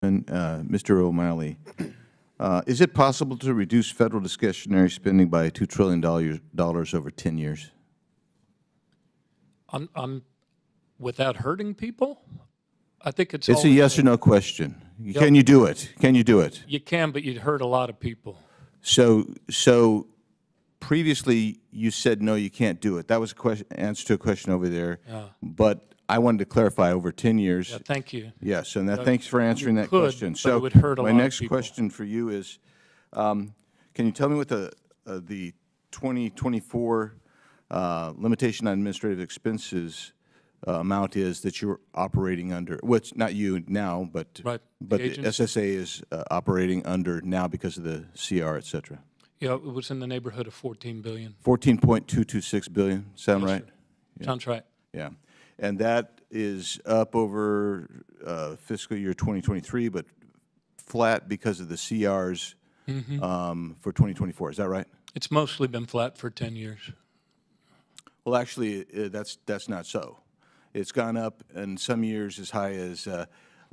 Mr. O'Malley, is it possible to reduce federal discretionary spending by $2 trillion over 10 years? Without hurting people? I think it's a yes or no question. Can you do it? Can you do it? You can, but you'd hurt a lot of people. So previously you said no, you can't do it. That was a question, answer to a question over there. Yeah. But I wanted to clarify over 10 years. Yeah, thank you. Yes, and thanks for answering that question. So it would hurt a lot my of next people. question for you is, can you tell me what the 2024 limitation on administrative expenses amount is that you're operating under? Well, it's not you now, but right. the SSA is operating under now because of the CR, et cetera. Yeah, it was in the neighborhood of $14 billion. 14.226 billion. Sound right? Yeah. Sounds right. Yeah, and that is up over fiscal year 2023, but flat because of the CRs for 2024. Is that right? It's mostly been flat for 10 years. Well, actually, that's not so. It's gone up in some years as high as.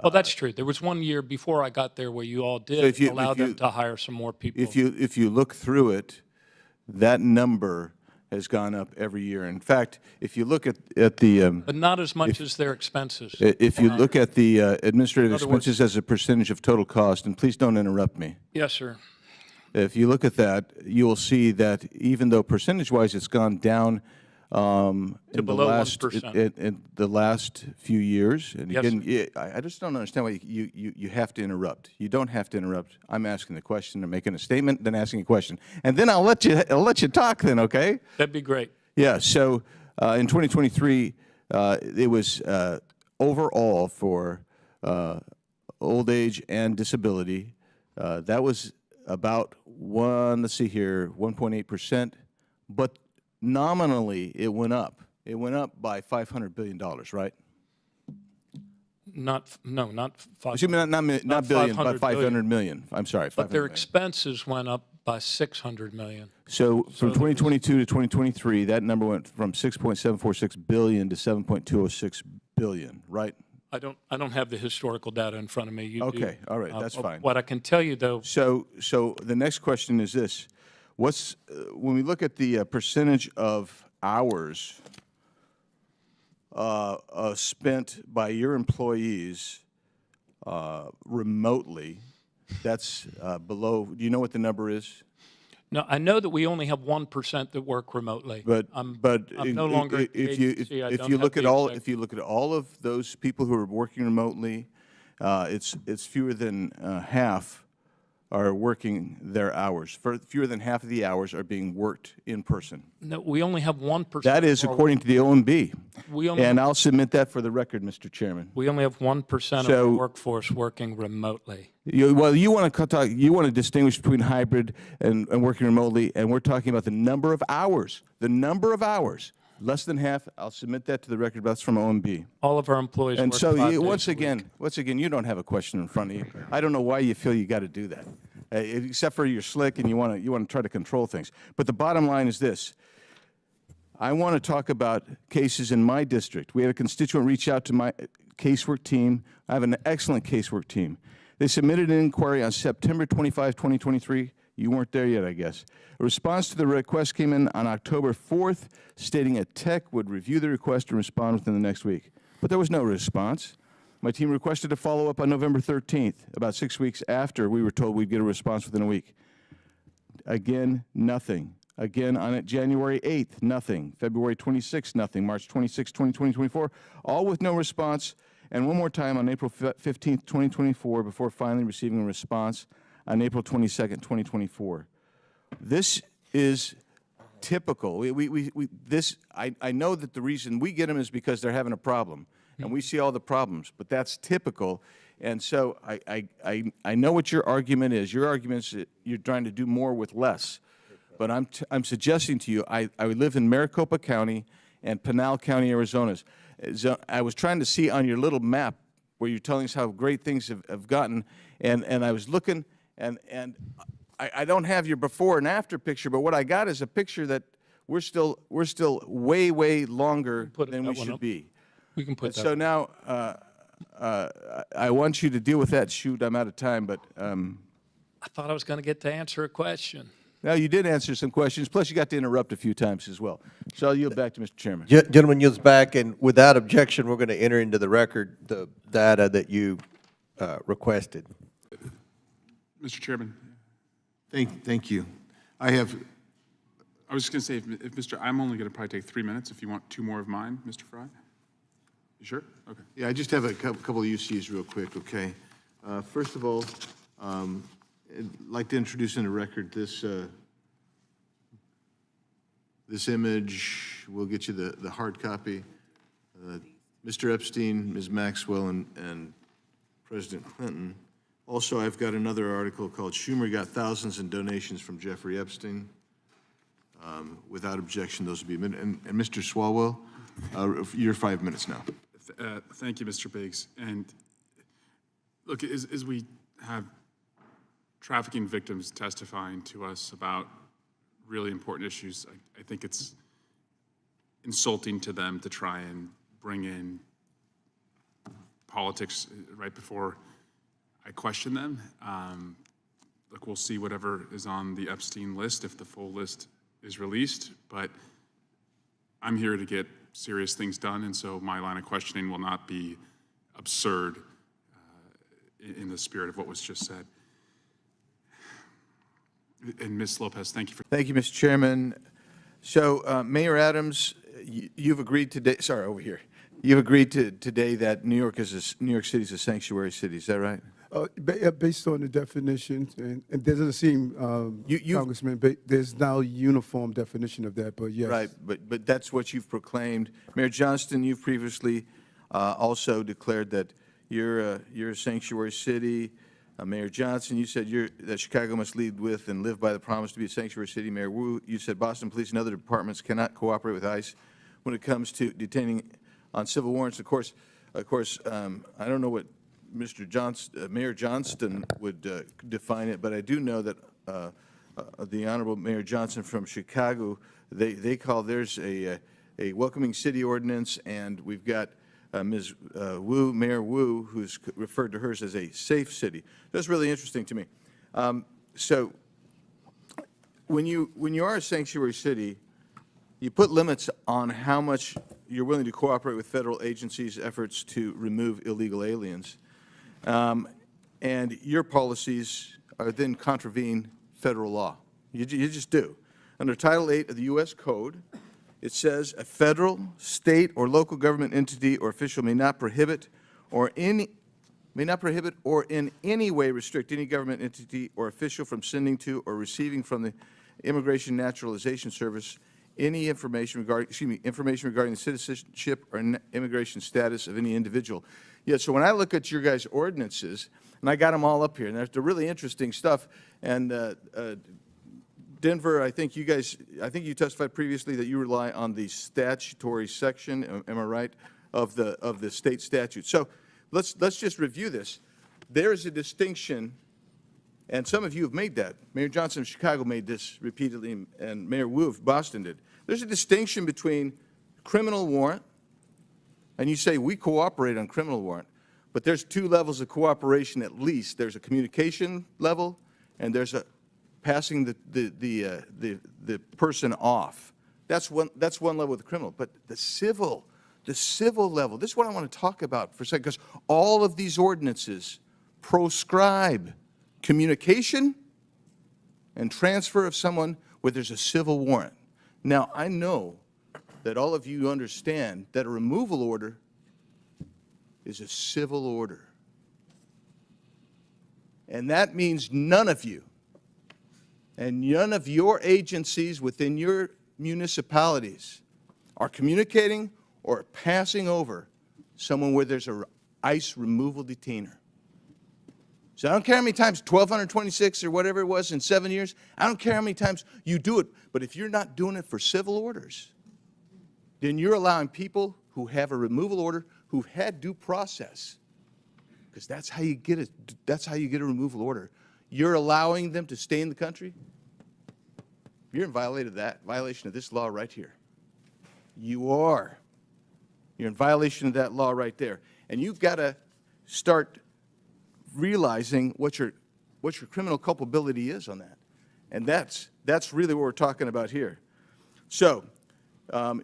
Well, that's true. There was 1 year before I got there where you all did allow them to hire some more people. If you look through it, that number has gone up every year. In fact, if you look at the but not as much as their expenses. If you look at the administrative expenses as a percentage of total cost, and please don't interrupt me. Yes, sir. If you look at that, you will see that even though percentage-wise it's gone down in the last few years, and yes, again, I just don't understand why you have to interrupt. You don't have to interrupt. I'm asking the question, I'm making a statement, then asking a question, and then I'll let you talk. Then, okay? That'd be great. Yeah. So in 2023, it was overall for old age and disability. That was about 1.8%, but nominally it went up. It went up by $500 billion, right? Not 500. Excuse me, not billion, but 500 million. I'm sorry. But their expenses went up by 600 million. So from 2022 to 2023, that number went from 6.746 billion to 7.206 billion, right? I don't have the historical data in front of me. You okay, do. All right, that's fine. What I can tell you, though. So the next question is this: what's when we look at the percentage of hours spent by your employees remotely, that's below. Do you know what the number is? No, I know that we only have 1% that work remotely. But I'm no longer. If you look at all of those people who are working remotely, it's fewer than half are working their hours. Fewer than half of the hours are being worked in person. No, we only have 1%. That is according to the OMB. And I'll submit that for the record, Mr. Chairman. We only have 1% of the workforce working remotely. You want to distinguish between hybrid and working remotely, and we're talking about the number of hours. The number of hours. Less than half. I'll submit that to the record. That's from OMB. All of our employees and work so 5 days once a again, you don't have a question in front of you. I don't know why you feel you got to do that, except for you're slick and you want to try to control things. But the bottom line is this: I want to talk about cases in my district. We had a constituent reach out to my casework team. I have an excellent casework team. They submitted an inquiry on September 25, 2023. You weren't there yet, I guess. A response to the request came in on October 4th, stating a tech would review the request and respond within the next week. But there was no response. My team requested a follow-up on November 13th, about 6 weeks after we were told we'd get a response within a week. Again, nothing. Again, on January 8th, nothing. February 26th, nothing. March 26th, 2024, all with no response. And one more time on April 15th, 2024, before finally receiving a response on April 22nd, 2024. This is typical. I know that the reason we get them is because they're having a problem, and we see all the problems, but that's typical. And so I know what your argument is. Your argument is you're trying to do more with less. But I'm suggesting to you, I live in Maricopa County and Pinal County, Arizona. So I was trying to see on your little map where you're telling us how great things have gotten, and I was looking, and I don't have your before and after picture, but what I got is a picture that we're still way longer than we should be. We can put that. So now I want you to deal with that. Shoot, I'm out of time, but I thought I was going to get to answer a question. now you did answer some questions. Plus, you got to interrupt a few times as well. So I'll yield back to Mr. Chairman. Gentleman yields back, and without objection, we're going to enter into the record the data that you requested. Mr. Chairman, Thank you. I was just going to say, if Mr., I'm only going to probably take 3 minutes if you want 2 more of mine, Mr. Fry. You sure? Okay. Yeah, I just have a couple of UCs real quick, okay? First of all, I'd like to introduce in the record this this image. We'll get you the hard copy. Mr. Epstein, Ms. Maxwell, and President Clinton. Also, I've got another article called "Schumer Got Thousands in Donations from Jeffrey Epstein." Without objection, those will be admitted. And Mr. Swalwell, your 5 minutes now. Thank you, Mr. Biggs. And look, as we have trafficking victims testifying to us about really important issues, I think it's insulting to them to try and bring in politics right before I question them. Look, we'll see whatever is on the Epstein list if the full list is released, but I'm here to get serious things done, and so my line of questioning will not be absurd in the spirit of what was just said. And Ms. Lopez, thank you for... Thank you, Mr. Chairman. So, Mayor Adams, you've agreed today, sorry, over here. You've agreed today that New York City is a sanctuary city, is that right? Based on the definitions, and there doesn't seem, Congressman, but there's now a uniform definition of that, but yes. Right, but that's what you've proclaimed. Mayor Johnston, you've previously also declared that you're a sanctuary city. Mayor Johnson, you said that Chicago must lead with and live by the promise to be a sanctuary city. Mayor Wu, you said Boston Police and other departments cannot cooperate with ICE when it comes to detaining on civil warrants. Of course, I don't know what Mayor Johnston would define it, but I do know that the Honorable Mayor Johnson from Chicago, they call theirs a welcoming city ordinance, and we've got Ms. Wu, Mayor Wu, who's referred to hers as a safe city. That's really interesting to me. So when you are a sanctuary city, you put limits on how much you're willing to cooperate with federal agencies' efforts to remove illegal aliens. And your policies are then contravene federal law. You just do. Under Title 8 of the U.S. Code, it says a federal, state, or local government entity or official may not prohibit or in any way restrict any government entity or official from sending to or receiving from the Immigration Naturalization Service any information regarding the citizenship or immigration status of any individual. Yeah, so when I look at your guys' ordinances, and I got them all up here, and they're really interesting stuff, and Denver, I think you testified previously that you rely on the statutory section, am I right, of the state statute. So let's just review this. There is a distinction, and some of you have made that. Mayor Johnson of Chicago made this repeatedly, and Mayor Wu of Boston did. There's a distinction between criminal warrant, and you say we cooperate on criminal warrant, but there's 2 levels of cooperation at least. There's a communication level, and there's a passing the person off. That's one level of the criminal. But the civil level, this is what I want to talk about for a second, because all of these ordinances proscribe communication and transfer of someone where there's a civil warrant. Now, I know that all of you understand that a removal order is a civil order. And that means none of you and none of your agencies within your municipalities are communicating or passing over someone where there's an ICE removal detainer. So I don't care how many times, 1,226 or whatever it was in 7 years, I don't care how many times you do it, but if you're not doing it for civil orders, then you're allowing people who have a removal order, who've had due process, because that's how you get it. That's how you get a removal order. You're allowing them to stay in the country. You're in violation of this law right here. You are. You're in violation of that law right there. And you've got to start realizing what your criminal culpability is on that. And that's really what we're talking about here. So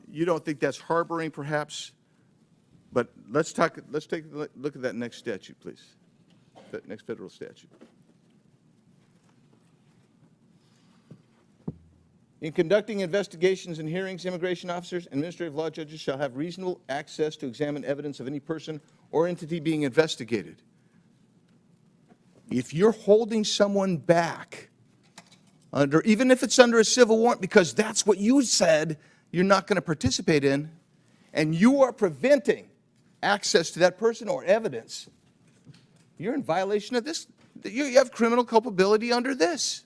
you don't think that's harboring, perhaps? But let's take a look at that next statute, please. That next federal statute. In conducting investigations and hearings, immigration officers and administrative law judges shall have reasonable access to examine evidence of any person or entity being investigated. If you're holding someone back, even if it's under a civil warrant, because that's what you said you're not going to participate in, and you are preventing access to that person or evidence, you're in violation of this. You have criminal culpability under this.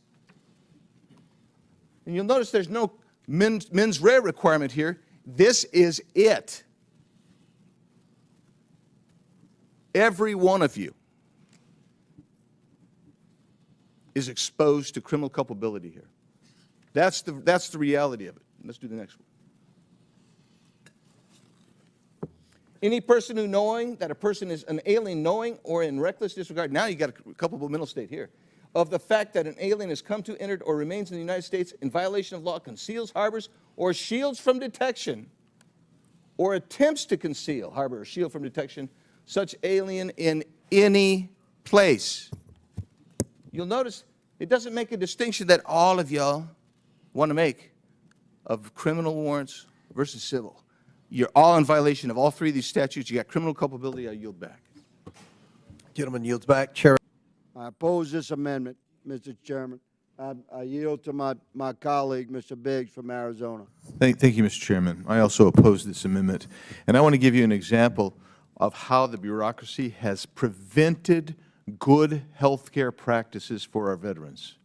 And you'll notice there's no mens rea requirement here. This is it. Every one of you is exposed to criminal culpability here. That's the reality of it. Let's do the next one. Any person who knowing that a person is an alien, knowing or in reckless disregard, now you got a culpable mental state here, of the fact that an alien has come to, entered, or remains in the United States in violation of law, conceals, harbors, or shields from detection, or attempts to conceal, harbor, or shield from detection, such alien in any place. You'll notice it doesn't make a distinction that all of y'all want to make of criminal warrants versus civil. You're all in violation of all three of these statutes. You got criminal culpability. I yield back. Gentleman yields back. Chair. I oppose this amendment, Mr. Chairman. I yield to my colleague, Mr. Biggs from Arizona. Thank you, Mr. Chairman. I also oppose this amendment. And I want to give you an example of how the bureaucracy has prevented good health care practices for our veterans.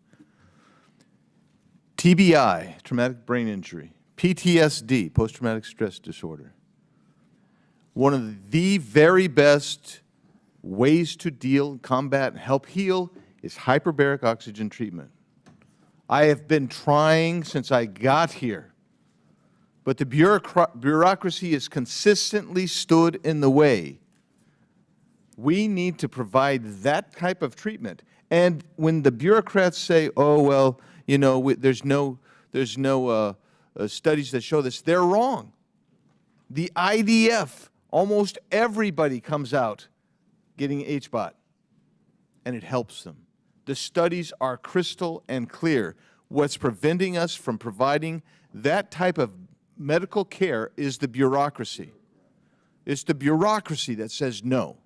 TBI, traumatic brain injury, PTSD, post-traumatic stress disorder. One of the very best ways to deal, combat, and help heal is hyperbaric oxygen treatment. I have been trying since I got here, but the bureaucracy has consistently stood in the way. We need to provide that type of treatment. And when the bureaucrats say, oh, well, you know, there's no studies that show this, they're wrong. The IDF, almost everybody comes out getting HBOT, and it helps them. The studies are crystal and clear. What's preventing us from providing that type of medical care is the bureaucracy. It's the bureaucracy that says no.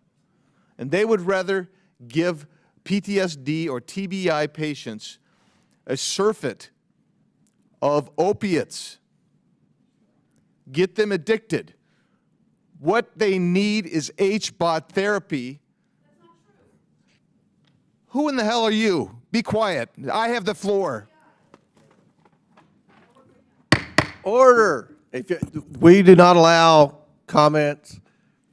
And they would rather give PTSD or TBI patients a surfeit of opiates, get them addicted. What they need is HBOT therapy. Who in the hell are you? Be quiet. I have the floor. Order. We do not allow comments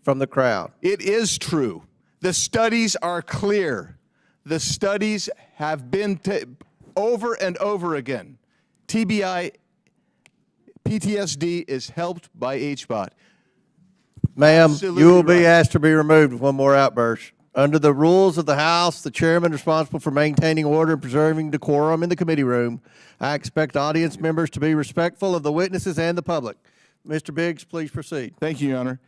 from the crowd. It is true. The studies are clear. The studies have been over and over again. TBI, PTSD is helped by HBOT. Ma'am, Absolutely you will be right. asked to be removed with one more outburst. Under the rules of the House, the chairman responsible for maintaining order and preserving decorum in the committee room. I expect audience members to be respectful of the witnesses and the public. Mr. Biggs, please proceed. Thank you, Your Honor.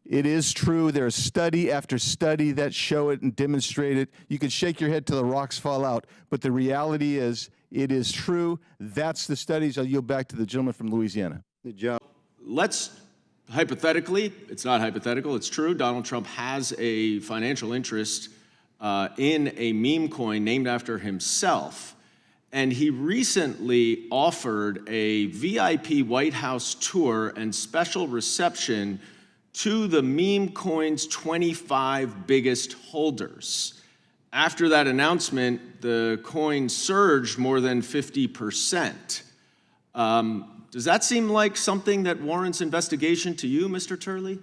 It is true. There's study after study that show it and demonstrate it. You can shake your head till the rocks fall out, but the reality is it is true. That's the studies. I'll yield back to the gentleman from Louisiana. Let's hypothetically, it's not hypothetical, it's true, Donald Trump has a financial interest in a meme coin named after himself. And he recently offered a VIP White House tour and special reception to the meme coin's 25 biggest holders. After that announcement, the coin surged more than 50%. Does that seem like something that warrants investigation to you, Mr. Turley?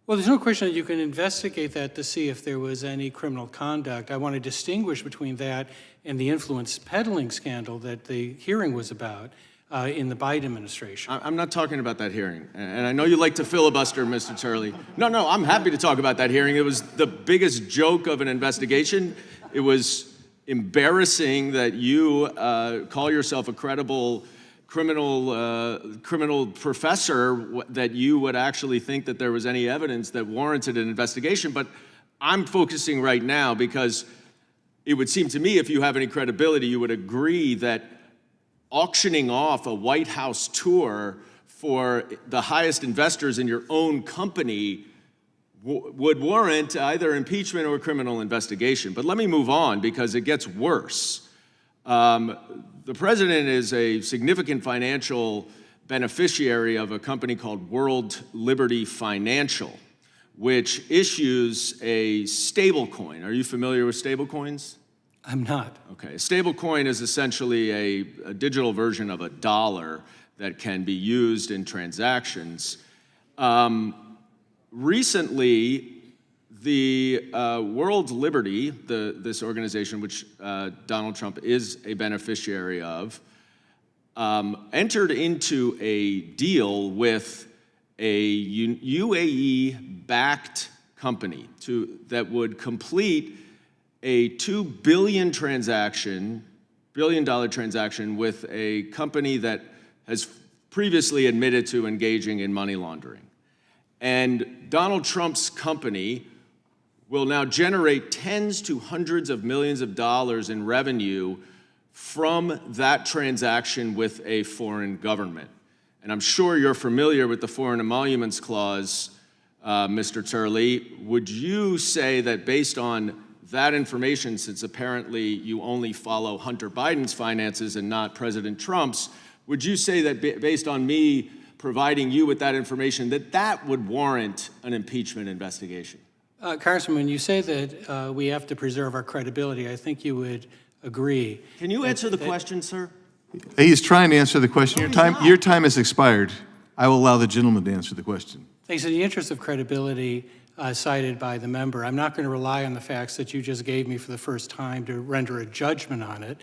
Well, there's no question that you can investigate that to see if there was any criminal conduct. I want to distinguish between that and the influence peddling scandal that the hearing was about. in the Biden administration. I'm not talking about that hearing, and I know you like to filibuster, Mr. Turley. No, I'm happy to talk about that hearing. It was the biggest joke of an investigation. It was embarrassing that you call yourself a credible criminal professor, that you would actually think that there was any evidence that warranted an investigation. But I'm focusing right now because it would seem to me, if you have any credibility, you would agree that auctioning off a White House tour for the highest investors in your own company would warrant either impeachment or criminal investigation. But let me move on because it gets worse. The president is a significant financial beneficiary of a company called World Liberty Financial, which issues a stablecoin. Are you familiar with stablecoins? I'm not. Okay, a stablecoin is essentially a digital version of a dollar that can be used in transactions. Recently, the World Liberty, this organization which Donald Trump is a beneficiary of, entered into a deal with a UAE-backed company that would complete a $2 billion transaction with a company that has previously admitted to engaging in money laundering. And Donald Trump's company will now generate tens to hundreds of millions of dollars in revenue from that transaction with a foreign government. And I'm sure you're familiar with the Foreign Emoluments Clause, Mr. Turley. Would you say that based on that information, since apparently you only follow Hunter Biden's finances and not President Trump's, would you say that based on me providing you with that information, that would warrant an impeachment investigation? Congressman, when you say that we have to preserve our credibility, I think you would agree. Can you answer the question, sir? He's trying to answer the question. Your time has expired. I will allow the gentleman to answer the question. Thanks. In the interest of credibility cited by the member, I'm not going to rely on the facts that you just gave me for the first time to render a judgment on it.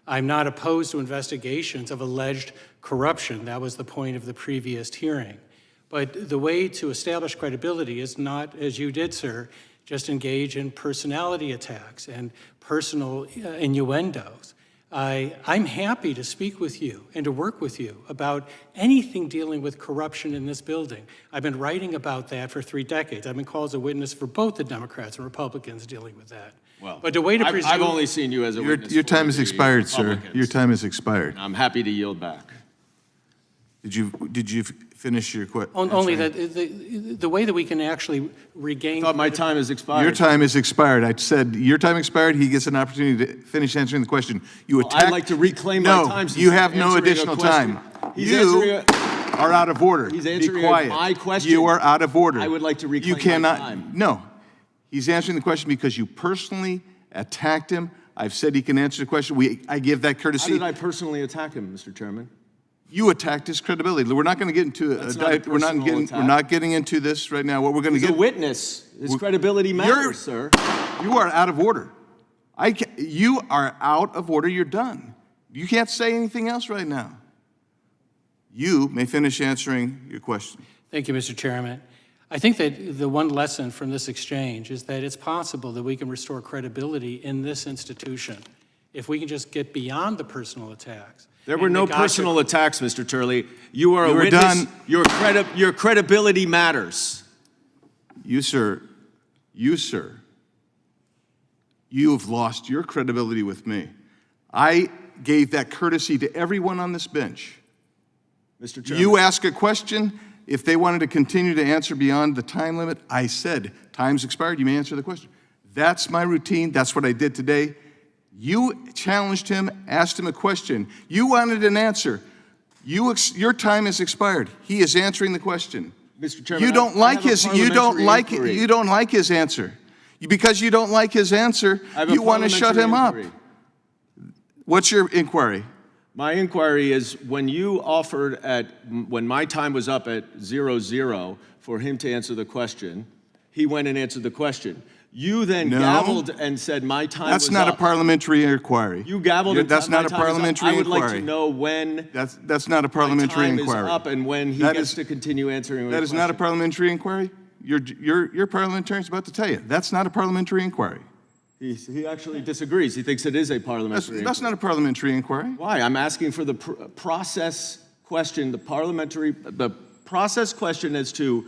I'm not opposed to investigations of alleged corruption. That was the point of the previous hearing. But the way to establish credibility is not, as you did, sir, just engage in personality attacks and personal innuendos. I'm happy to speak with you and to work with you about anything dealing with corruption in this building. I've been writing about that for 3 decades. I've been called as a witness for both the Democrats and Republicans dealing with that. Well, but the way to presume, I've only seen you as a witness. Your time for has the expired, sir. Republicans. Your time has expired. I'm happy to yield back. Did you finish your question? only that the way that we can actually regain. I thought my time has expired. Your time has expired. I said your time expired. He gets an opportunity to finish answering the question. You attacked. I'd like to reclaim my time. No, you have no additional time. You are out of order. He's Be answering quiet. my question. You are out of order. I would like to reclaim You cannot. my time. No, he's answering the question because you personally attacked him. I've said he can answer the question. I give that How courtesy. did I personally attack him, Mr. Chairman? You attacked his credibility. We're not going to get into That's not a personal attack. we're not getting into this right now. What we're going to He's get. a witness. His credibility matters, sir. You are out of order. You are out of order. You're done. You can't say anything else right now. You may finish answering your question. Thank you, Mr. Chairman. I think that the one lesson from this exchange is that it's possible that we can restore credibility in this institution if we can just get beyond the personal attacks. There were no personal attacks, Mr. Turley. You are a witness. Done. Your credibility matters. You, sir, you have lost your credibility with me. I gave that courtesy to everyone on this bench. Mr. Chairman. You ask a question. If they wanted to continue to answer beyond the time limit, I said, time's expired, you may answer the question. That's my routine. That's what I did today. You challenged him, asked him a question. You wanted an answer. Your time has expired. He is answering the question. Mr. Chairman, you don't like his answer. Because you don't like his answer, you want to shut him up. What's your inquiry? My inquiry is when you offered when my time was up at 00 for him to answer the question, he went and answered the question. You then No. gavelled and said, my time was That's not a up. parliamentary inquiry. You gavelled and That's said, not my a time is up. parliamentary I would like to inquiry. know when That's not a my parliamentary time inquiry. is up and when he That gets is- to continue answering That is not a parliamentary inquiry. Your parliamentarian's about to tell you. That's not a parliamentary inquiry. He actually disagrees. He thinks it is a parliamentary That's not a parliamentary inquiry. Why? I'm asking for the process question, the process question as to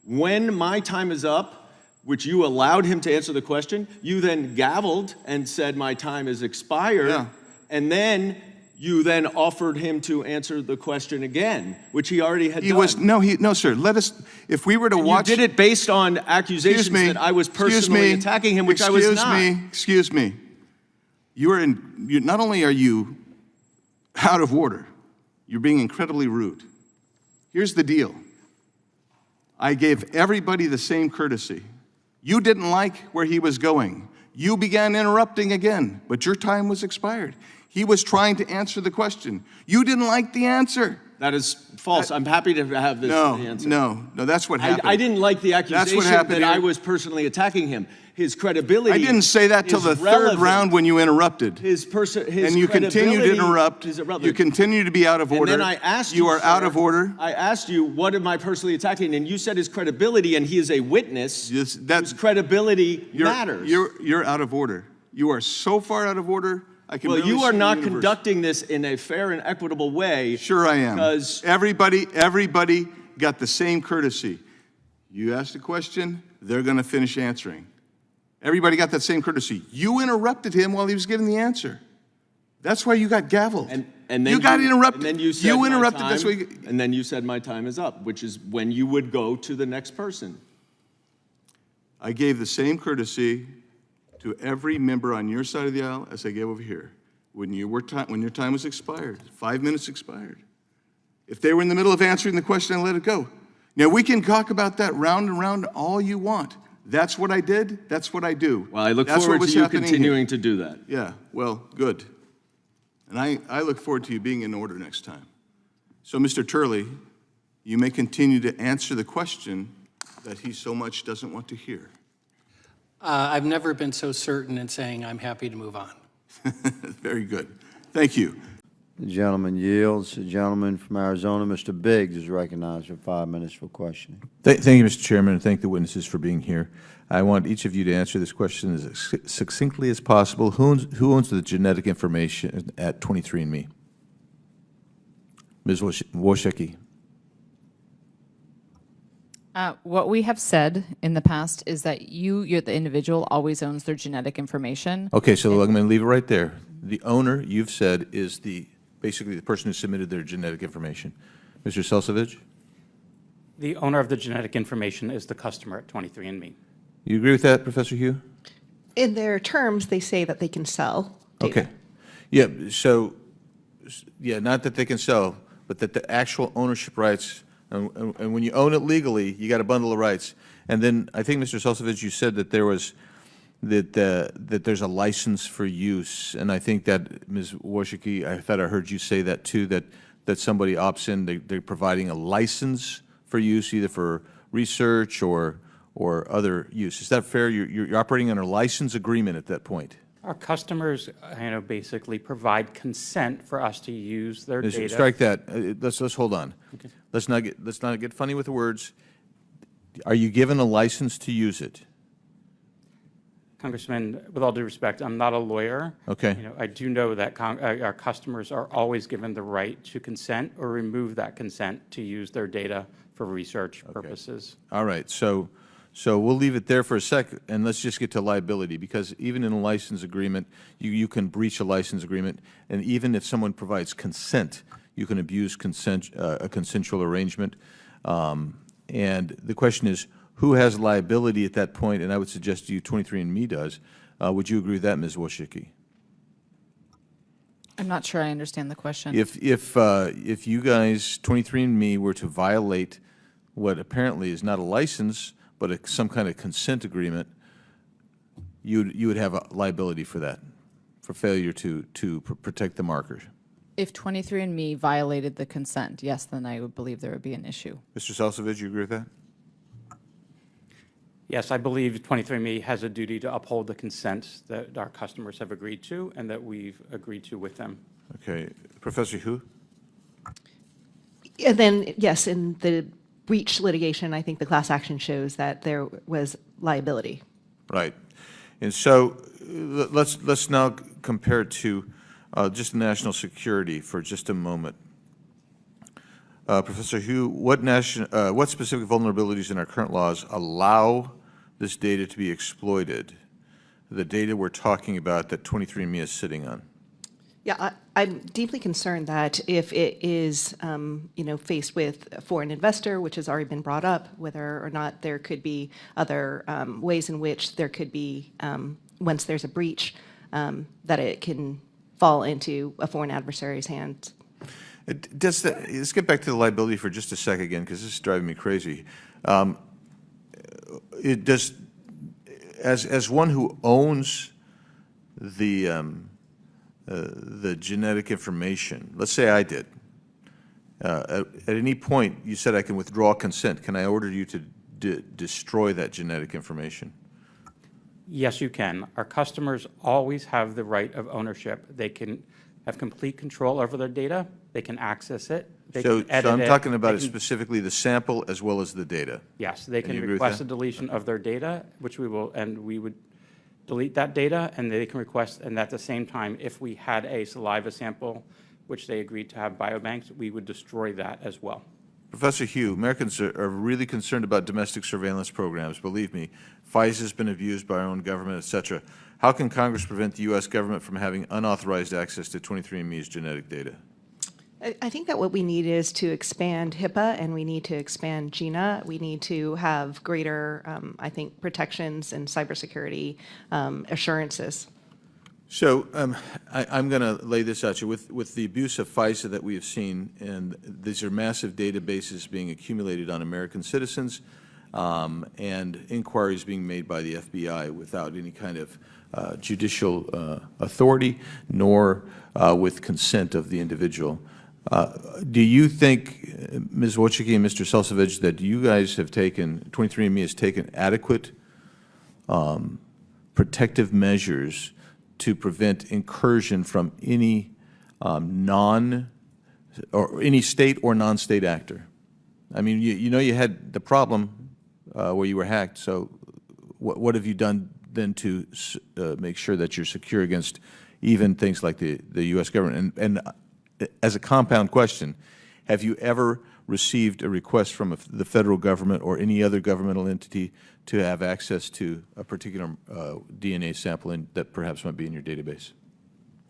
when my time is up, which you allowed him to answer the question. You then gavelled and said my time is expired. Yeah. And then you then offered him to answer the question again, which he already had He done. was, no, sir. Let us, if we were to And watch. you did it based on accusations that I was personally attacking him, which I was not. Excuse me. Not only are you out of order, you're being incredibly rude. Here's the deal. I gave everybody the same courtesy. You didn't like where he was going. You began interrupting again, but your time was expired. He was trying to answer the question. You didn't like the answer. That is false. I'm happy to have this answer. No, that's what happened. I didn't like the accusation happened that I here. was personally attacking him. His credibility. I didn't say that till is the third relevant. round when you interrupted. His And you continue to interrupt. Is irrelevant. You continue to be out of order. And then I asked you you, are out sir, of order. I asked you, what am I personally attacking? And you said his credibility, and he is a witness whose credibility matters. You're out of order. You are so far out of order. I can Well, barely you see are the not universe. conducting this in a fair and equitable way. Sure I am. Because Everybody got the same courtesy. You asked a question, they're going to finish answering. Everybody got that same courtesy. You interrupted him while he was giving the answer. That's why you got gavelled. and then you got interrupted. And then you said my interrupted. time, That's why you, and then you said my time is up, which is when you would go to the next person. I gave the same courtesy to every member on your side of the aisle as I gave over here. When your time was expired, 5 minutes expired. If they were in the middle of answering the question, I let it go. Now, we can talk about that round and round all you want. That's what I did. That's what I do. Well, I look That's forward what to was you happening continuing here. to do that. Yeah, well, good. And I look forward to you being in order next time. So, Mr. Turley, you may continue to answer the question that he so much doesn't want to hear. I've never been so certain in saying I'm happy to move on. Very good. Thank you. The gentleman yields. The gentleman from Arizona, Mr. Biggs, is recognized for 5 minutes for questioning. Thank you, Mr. Chairman, and thank the witnesses for being here. I want each of you to answer this question as succinctly as possible. Who owns the genetic information at 23andMe? Ms. Wojcicki. What we have said in the past is that you're the individual, always owns their genetic information. Okay, so I'm going to leave it right there. The owner, you've said, is basically the person who submitted their genetic information. Mr. Selsovich? The owner of the genetic information is the customer at 23andMe. You agree with that, Professor Hugh? In their terms, they say that they can sell data. Okay. Yeah, so, yeah, not that they can sell, but that the actual ownership rights, and when you own it legally, you got a bundle of rights. And then I think, Mr. Selsovich, you said that there was, that there's a license for use. And I think that, Ms. Wojcicki, I thought I heard you say that too, that somebody opts in, they're providing a license for use, either for research or other use. Is that fair? You're operating under a license agreement at that point. Our customers, basically provide consent for us to use their data. Strike that. Let's hold on. Okay. Let's not get funny with the words. Are you given a license to use it? Congressman, with all due respect, I'm not a lawyer. Okay. I do know that our customers are always given the right to consent or remove that consent to use their data for research purposes. All right. So we'll leave it there for a sec, and let's just get to liability, because even in a license agreement, you can breach a license agreement, and even if someone provides consent, you can abuse consent, a consensual arrangement. And the question is, who has liability at that point? And I would suggest to you 23andMe does. Would you agree with that, Ms. Wojcicki? I'm not sure I understand the question. If you guys, 23andMe, were to violate what apparently is not a license, but some kind of consent agreement, you would have a liability for that, for failure to protect the markers. If 23andMe violated the consent, yes, then I would believe there would be an issue. Mr. Selsovich, you agree with that? Yes, I believe 23andMe has a duty to uphold the consent that our customers have agreed to and that we've agreed to with them. Okay. Professor Hu? And then, yes, in the breach litigation, I think the class action shows that there was liability. Right. And so let's now compare it to just national security for just a moment. Professor Hu, what specific vulnerabilities in our current laws allow this data to be exploited, the data we're talking about that 23andMe is sitting on? Yeah, I'm deeply concerned that if it is, faced with a foreign investor, which has already been brought up, whether or not there could be other ways in which there could be, once there's a breach, that it can fall into a foreign adversary's hands. Let's get back to the liability for just a sec again, because this is driving me crazy. As one who owns the genetic information, let's say I did, at any point you said I can withdraw consent. Can I order you to destroy that genetic information? Yes, you can. Our customers always have the right of ownership. They can have complete control over their data. They can access it. They So can edit I'm it. talking about They can- specifically the sample as well as the data. Yes, they And can you agree with request a that? deletion of their data, which we will, and we would delete that data, and they can request, and at the same time, if we had a saliva sample, which they agreed to have biobanks, we would destroy that as well. Professor Hu, Americans are really concerned about domestic surveillance programs. Believe me, FISA's been abused by our own government, et cetera. How can Congress prevent the U.S. government from having unauthorized access to 23andMe's genetic data? I think that what we need is to expand HIPAA and we need to expand GINA. We need to have greater, I think, protections and cybersecurity assurances. So I'm going to lay this at you. With the abuse of FISA that we have seen, and these are massive databases being accumulated on American citizens, and inquiries being made by the FBI without any kind of judicial authority, nor with consent of the individual. Do you think, Ms. Wojcicki and Mr. Selsevich, that you guys have taken, 23andMe has taken adequate protective measures to prevent incursion from any any state or non-state actor? I mean, you had the problem where you were hacked, so what have you done then to make sure that you're secure against even things like the U.S. government? And as a compound question, have you ever received a request from the federal government or any other governmental entity to have access to a particular DNA sample that perhaps might be in your database?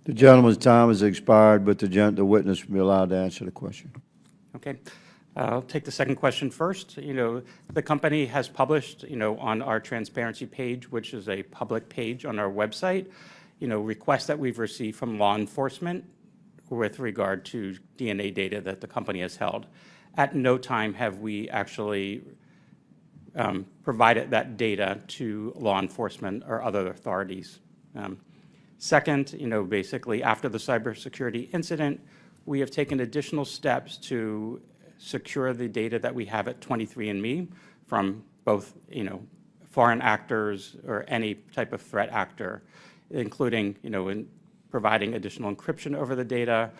The gentleman's time has expired, but the witness will be allowed to answer the question. Okay. I'll take the second question first. The company has published, on our transparency page, which is a public page on our website, requests that we've received from law enforcement with regard to DNA data that the company has held. At no time have we actually provided that data to law enforcement or other authorities. Second, basically after the cybersecurity incident, we have taken additional steps to secure the data that we have at 23andMe from both, foreign actors or any type of threat actor, including, in providing additional encryption over the data,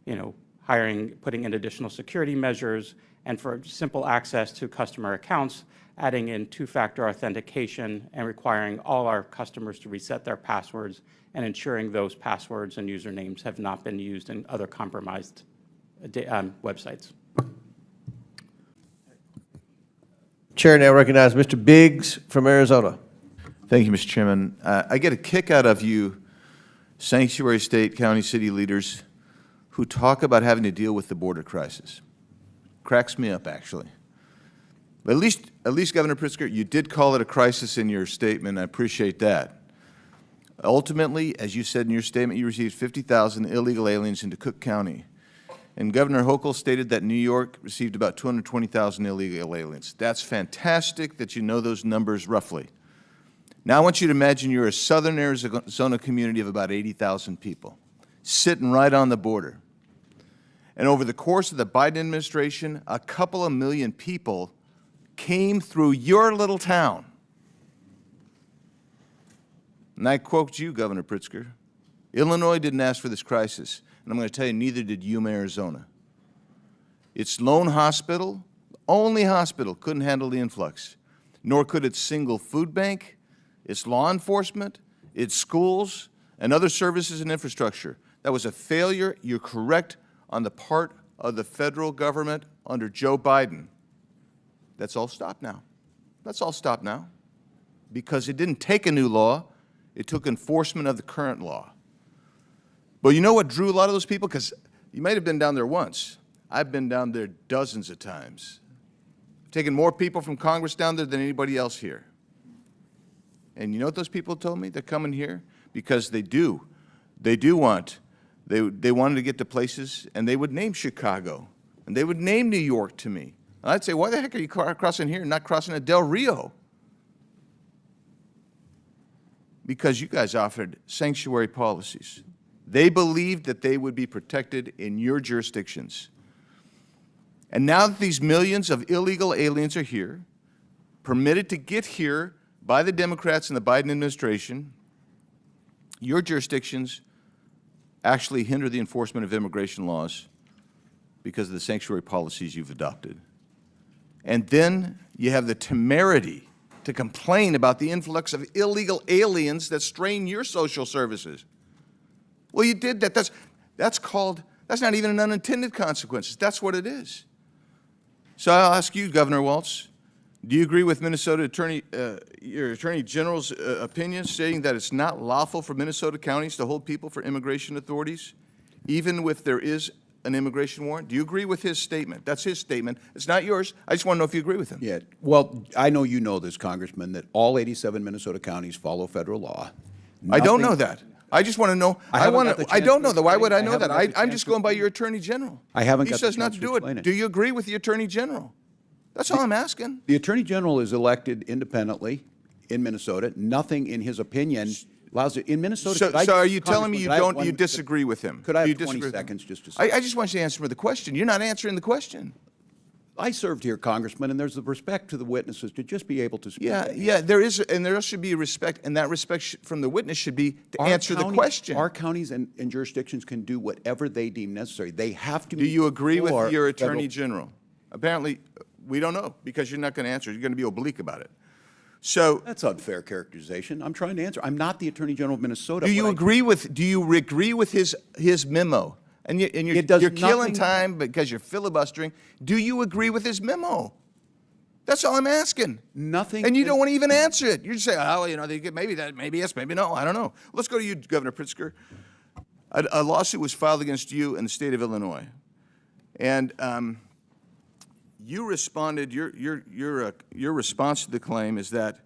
putting in additional security measures, and for simple access to customer accounts, adding in two-factor authentication and requiring all our customers to reset their passwords and ensuring those passwords and usernames have not been used in other compromised websites. Chair now recognizes Mr. Biggs from Arizona. Thank you, Mr. Chairman. I get a kick out of you sanctuary state, county, city leaders who talk about having to deal with the border crisis. Cracks me up, actually. But at least, Governor Pritzker, you did call it a crisis in your statement. I appreciate that. Ultimately, as you said in your statement, you received 50,000 illegal aliens into Cook County. And Governor Hochul stated that New York received about 220,000 illegal aliens. That's fantastic that you know those numbers roughly. Now I want you to imagine you're a southern Arizona community of about 80,000 people, sitting right on the border. And over the course of the Biden administration, a couple of million people came through your little town And I quote you, Governor Pritzker, Illinois didn't ask for this crisis, and I'm going to tell you, neither did Yuma, Arizona. Its lone hospital, only hospital, couldn't handle the influx, nor could its single food bank, its law enforcement, its schools, and other services and infrastructure. That was a failure, you're correct, on the part of the federal government under Joe Biden. That's all stopped now. That's all stopped now. Because it didn't take a new law, it took enforcement of the current law. But you know what drew a lot of those people? Because you might have been down there once. I've been down there dozens of times. I've taken more people from Congress down there than anybody else here. And you know what those people told me? They're coming here because they wanted to get to places, and they would name Chicago, and they would name New York to me. And I'd say, why the heck are you crossing here and not crossing at Del Rio? Because you guys offered sanctuary policies. They believed that they would be protected in your jurisdictions. And now that these millions of illegal aliens are here, permitted to get here by the Democrats and the Biden administration, your jurisdictions actually hinder the enforcement of immigration laws because of the sanctuary policies you've adopted. And then you have the temerity to complain about the influx of illegal aliens that strain your social services. Well, you did that. That's not even an unintended consequence. That's what it is. So I'll ask you, Governor Walz, do you agree with Minnesota your Attorney General's opinion stating that it's not lawful for Minnesota counties to hold people for immigration authorities, even if there is an immigration warrant? Do you agree with his statement? That's his statement. It's not yours. I just want to know if you agree with him. Yeah, well, I know you know this, Congressman, that all 87 Minnesota counties follow federal law. I don't know that. I just want to know. I don't know that. Why would I know that? haven't got the I'm chance just to going by your Attorney General. I haven't got He the says not chance to to do explain it. it. Do you agree with the Attorney General? That's all I'm asking. The Attorney General is elected independently in Minnesota. Nothing in his opinion allows it. In Minnesota, So are you telling me Congressman, you disagree with him? Could I Do you have 20 disagree with him? seconds just to say? I just want you to answer the question. You're not answering the question. I served here, Congressman, and there's the respect to the witnesses to just be able to speak. Yeah, there is, and there should be respect, and that respect from the witness should be to answer the question. Our counties and jurisdictions can do whatever they deem necessary. They have to. Do you agree with before your federal- Attorney General? Apparently, we don't know, because you're not going to answer. You're going to be oblique about it. So, That's unfair characterization. I'm trying to answer. I'm not the Attorney General of Minnesota. do you agree with his memo? And you're killing nothing- time because you're filibustering. Do you agree with his memo? That's all I'm asking. Nothing. And you don't want to even answer it. You just say, oh, you know, maybe that, maybe yes, maybe no. I don't know. Let's go to you, Governor Pritzker. A lawsuit was filed against you in the state of Illinois, and you responded. Your response to the claim is that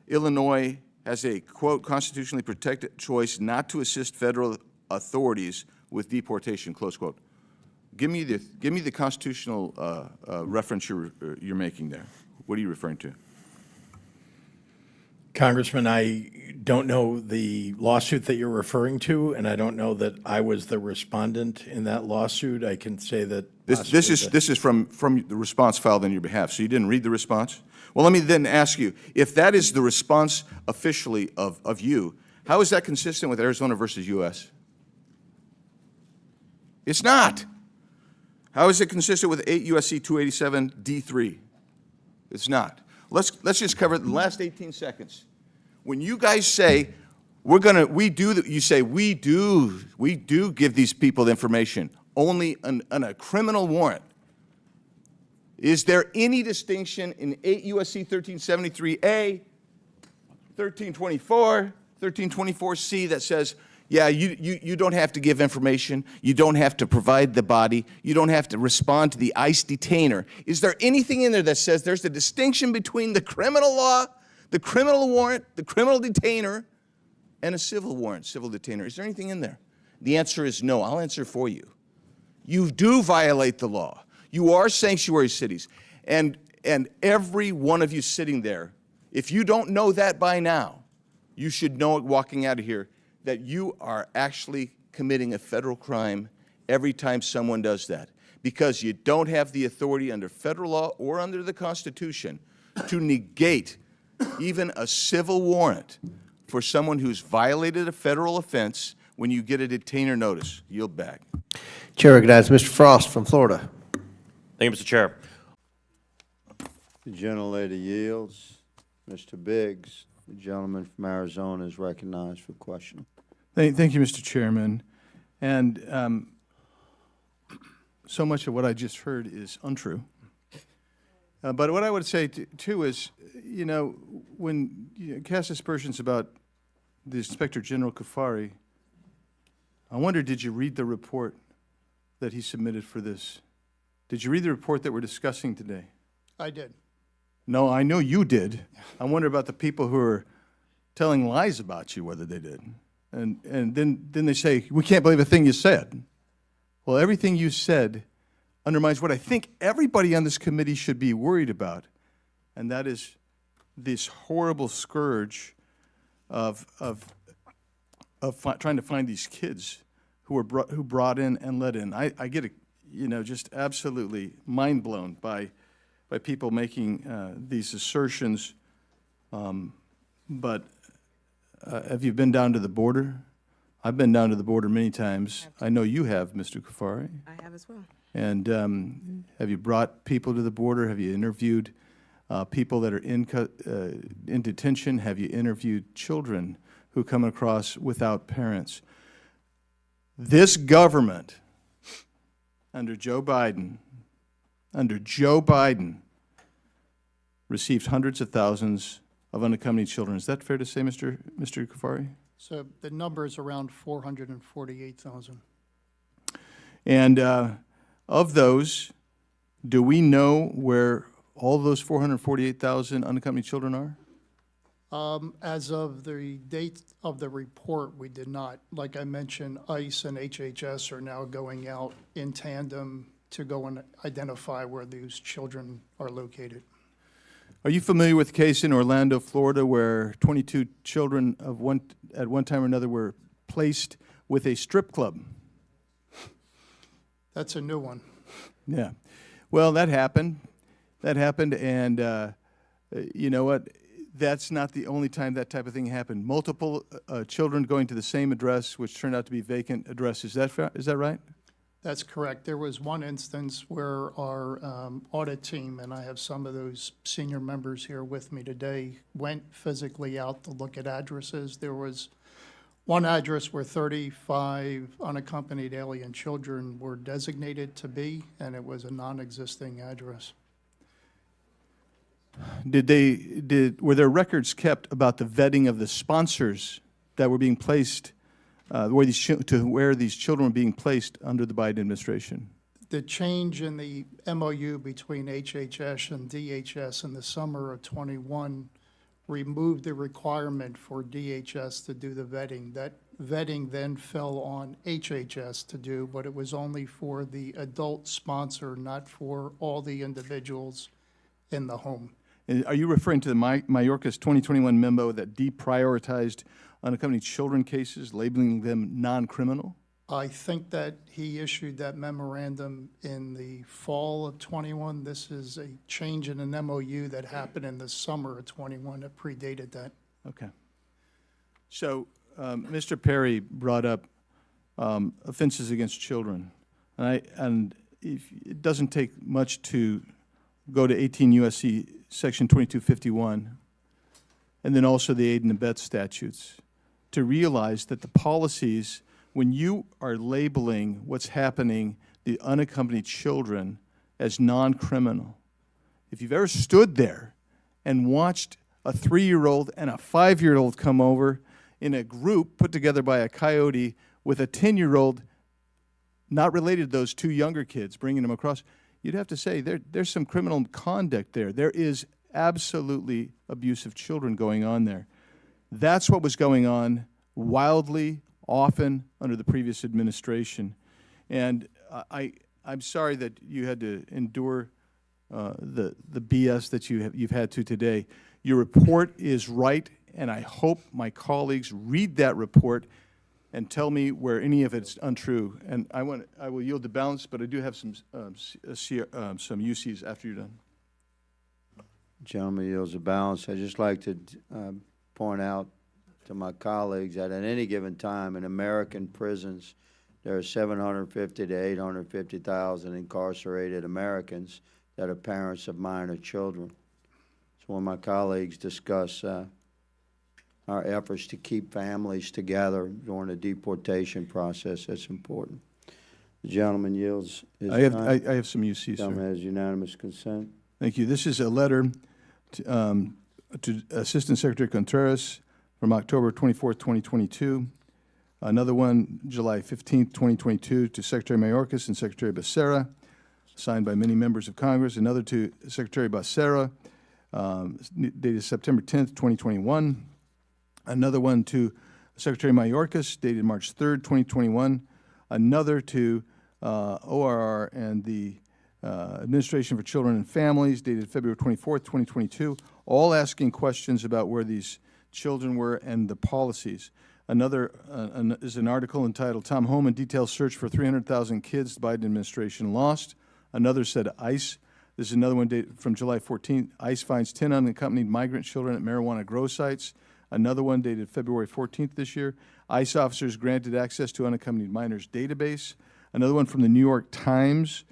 Illinois has a quote constitutionally protected choice not to assist federal authorities with deportation, close quote. Give me the constitutional reference you're making there. What are you referring to? Congressman, I don't know the lawsuit that you're referring to, and I don't know that I was the respondent in that lawsuit. I can say that This is from the response filed on your behalf. So you didn't read the response? Well, let me then ask you, if that is the response officially of you, how is that consistent with Arizona versus U.S.? It's not. How is it consistent with 8 U.S.C. 287 D3? It's not. Let's just cover it in the last 18 seconds. When you guys say we do give these people the information only on a criminal warrant. Is there any distinction in 8 U.S.C. 1373A, 1324, 1324C that says, yeah, you don't have to give information, you don't have to provide the body, you don't have to respond to the ICE detainer? Is there anything in there that says there's a distinction between the criminal law, the criminal warrant, the criminal detainer, and a civil warrant, civil detainer? Is there anything in there? The answer is no. I'll answer for you. You do violate the law. You are sanctuary cities. And every one of you sitting there, if you don't know that by now, you should know it walking out of here, that you are actually committing a federal crime every time someone does that, because you don't have the authority under federal law or under the Constitution to negate even a civil warrant for someone who's violated a federal offense when you get a detainer notice? Yield back. Chair recognizes Mr. Frost from Florida. Thank you, Mr. Chair. The gentlelady yields. Mr. Biggs, the gentleman from Arizona, is recognized for question. Thank you, Mr. Chairman. And so much of what I just heard is untrue. But what I would say, too, is, you know, when you cast aspersions about the Inspector General Kufari, I wonder, did you read the report that he submitted for this? Did you read the report that we're discussing today? I did. No, I know you did. I wonder about the people who are telling lies about you, whether they did. And then they say, we can't believe a thing you said. Well, everything you said undermines what I think everybody on this committee should be worried about, and that is this horrible scourge of trying to find these kids who brought in and let in. I get just absolutely mind blown by people making these assertions. But have you been down to the border? I've been down to the border many times. I know you have, Mr. Kufari. I have as well. And have you brought people to the border? Have you interviewed people that are in detention? Have you interviewed children who come across without parents? This government, under Joe Biden, received hundreds of thousands of unaccompanied children. Is that fair to say, Mr. Kufari? So the number is around 448,000. And of those, do we know where all those 448,000 unaccompanied children are? As of the date of the report, we did not. Like I mentioned, ICE and HHS are now going out in tandem to go and identify where these children are located. Are you familiar with a case in Orlando, Florida, where 22 children at one time or another were placed with a strip club? That's a new one. Yeah. Well, that happened. And you know what? That's not the only time that type of thing happened. Multiple children going to the same address, which turned out to be vacant addresses. Is that right? That's correct. There was one instance where our audit team, and I have some of those senior members here with me today, went physically out to look at addresses. There was one address where 35 unaccompanied alien children were designated to be, and it was a non-existing address. Were there records kept about the vetting of the sponsors that were being placed, where these children were being placed under the Biden administration? The change in the MOU between HHS and DHS in the summer of '21 removed the requirement for DHS to do the vetting. That vetting then fell on HHS to do, but it was only for the adult sponsor, not for all the individuals in the home. And are you referring to the Mayorkas 2021 memo that deprioritized unaccompanied children cases, labeling them non-criminal? I think that he issued that memorandum in the fall of '21. This is a change in an MOU that happened in the summer of '21 that predated that. Okay. So Mr. Perry brought up offenses against children. And it doesn't take much to go to 18 U.S.C. Section 2251, and then also the aid and abet statutes, to realize that the policies, when you are labeling what's happening, the unaccompanied children, as non-criminal, if you've ever stood there and watched a 3-year-old and a 5-year-old come over in a group put together by a coyote with a 10-year-old not related to those 2 younger kids, bringing them across, you'd have to say there's some criminal conduct there. There is absolutely abuse of children going on there. That's what was going on wildly, often under the previous administration. And I'm sorry that you had to endure the BS that you've had to today. Your report is right, and I hope my colleagues read that report and tell me where any of it's untrue. And I will yield the balance, but I do have some UCs after you're done. Gentleman yields the balance. I'd just like to point out to my colleagues that at any given time in American prisons, there are 750 to 850,000 incarcerated Americans that are parents of minor children. So when my colleagues discuss our efforts to keep families together during the deportation process, that's important. The gentleman yields his I time. have some UC, sir. Gentleman has unanimous consent. Thank you. This is a letter to Assistant Secretary Contreras from October 24th, 2022. Another one, July 15th, 2022, to Secretary Mayorkas and Secretary Becerra, signed by many members of Congress. Another to Secretary Becerra, dated September 10th, 2021. Another one to Secretary Mayorkas, dated March 3rd, 2021. Another to ORR and the Administration for Children and Families, dated February 24th, 2022, all asking questions about where these children were and the policies. Another is an article entitled, Tom Homan Details Search for 300,000 Kids the Biden Administration Lost. Another said ICE. This is another one dated from July 14th. ICE finds 10 unaccompanied migrant children at marijuana grow sites. Another one dated February 14th this year. ICE officers granted access to unaccompanied minors database. Another one from the New York Times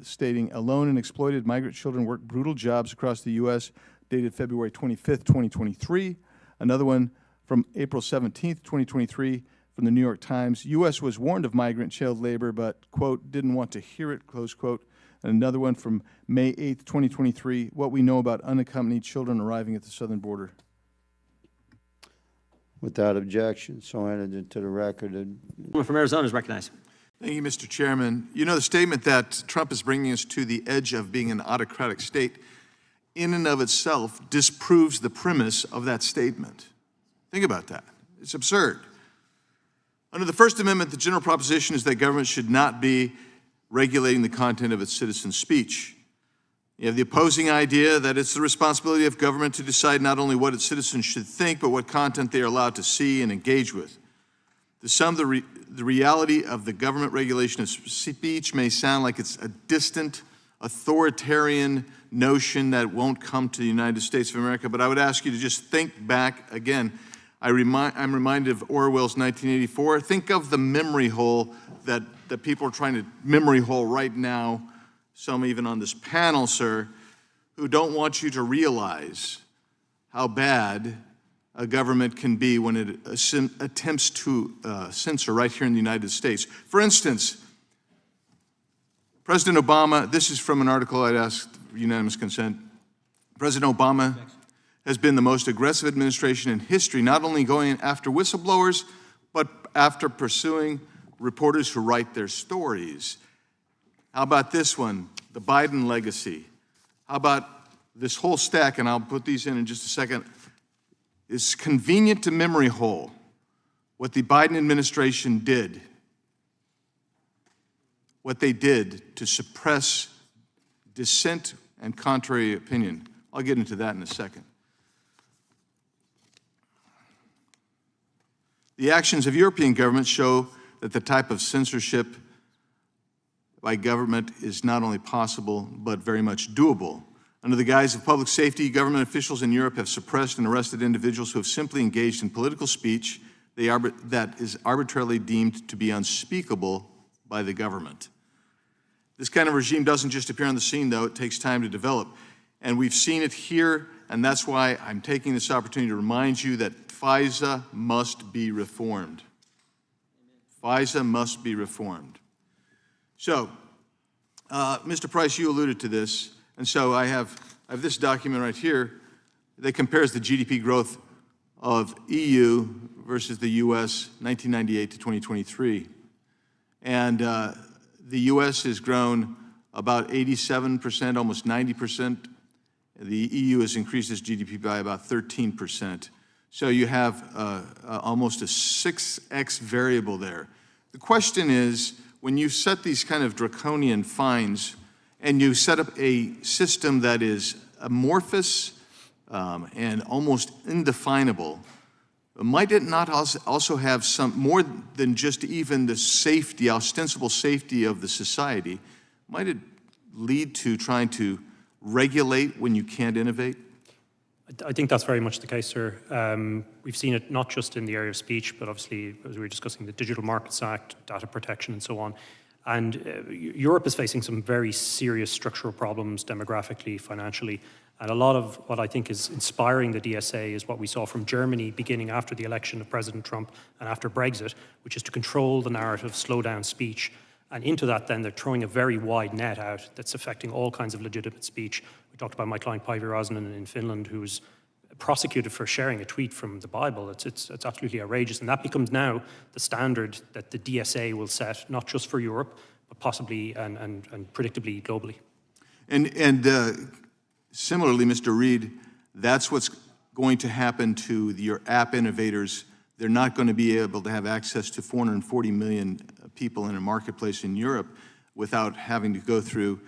stating alone and exploited migrant children work brutal jobs across the U.S. dated February 25th, 2023. Another one from April 17th, 2023 from the New York Times. U.S. was warned of migrant child labor but, quote, didn't want to hear it, close quote. And another one from May 8th, 2023, what we know about unaccompanied children arriving at the southern border. Without objection, so entered into the record. From Arizona is recognized. Thank you, Mr. Chairman. You know, the statement that Trump is bringing us to the edge of being an autocratic state in and of itself disproves the premise of that statement. Think about that. It's absurd. Under the First Amendment, the general proposition is that government should not be regulating the content of its citizens' speech. You have the opposing idea that it's the responsibility of government to decide not only what its citizens should think, but what content they are allowed to see and engage with. To some, the reality of the government regulation of speech may sound like it's a distant, authoritarian notion that won't come to the United States of America, but I would ask you to just think back again. I'm reminded of Orwell's 1984. Think of the memory hole that people are trying to memory hole right now, some even on this panel, sir, who don't want you to realize how bad a government can be when it attempts to censor right here in the United States. For instance, President Obama, this is from an article I'd asked for unanimous consent. President Obama has been the most aggressive administration in history, not only going after whistleblowers, but after pursuing reporters who write their stories. How about this one, the Biden legacy? How about this whole stack, and I'll put these in just a second, is convenient to memory hole what the Biden administration did, what they did to suppress dissent and contrary opinion. I'll get into that in a second. The actions of European governments show that the type of censorship by government is not only possible, but very much doable. Under the guise of public safety, government officials in Europe have suppressed and arrested individuals who have simply engaged in political speech that is arbitrarily deemed to be unspeakable by the government. This kind of regime doesn't just appear on the scene, though. It takes time to develop. And we've seen it here, and that's why I'm taking this opportunity to remind you that FISA must be reformed. FISA must be reformed. So, Mr. Price, you alluded to this, and so I have this document right here that compares the GDP growth of EU versus the U.S. 1998 to 2023. And the U.S. has grown about 87%, almost 90%. The EU has increased its GDP by about 13%. So you have almost a 6x variable there. The question is, when you set these kind of draconian fines and you set up a system that is amorphous and almost indefinable, might it not also have some more than just even the safety, ostensible safety of the society? Might it lead to trying to regulate when you can't innovate? I think that's very much the case, sir. We've seen it not just in the area of speech, but obviously, as we were discussing, the Digital Markets Act, data protection, and so on. And Europe is facing some very serious structural problems demographically, financially. And a lot of what I think is inspiring the DSA is what we saw from Germany beginning after the election of President Trump and after Brexit, which is to control the narrative, slow down speech. And into that, then, they're throwing a very wide net out that's affecting all kinds of legitimate speech. We talked about my client, Päivi Räsänen, in Finland, who's prosecuted for sharing a tweet from the Bible. It's absolutely outrageous. And that becomes now the standard that the DSA will set, not just for Europe, but possibly and predictably globally. And similarly, Mr. Reed, that's what's going to happen to your app innovators. They're not going to be able to have access to 440 million people in a marketplace in Europe without having to go through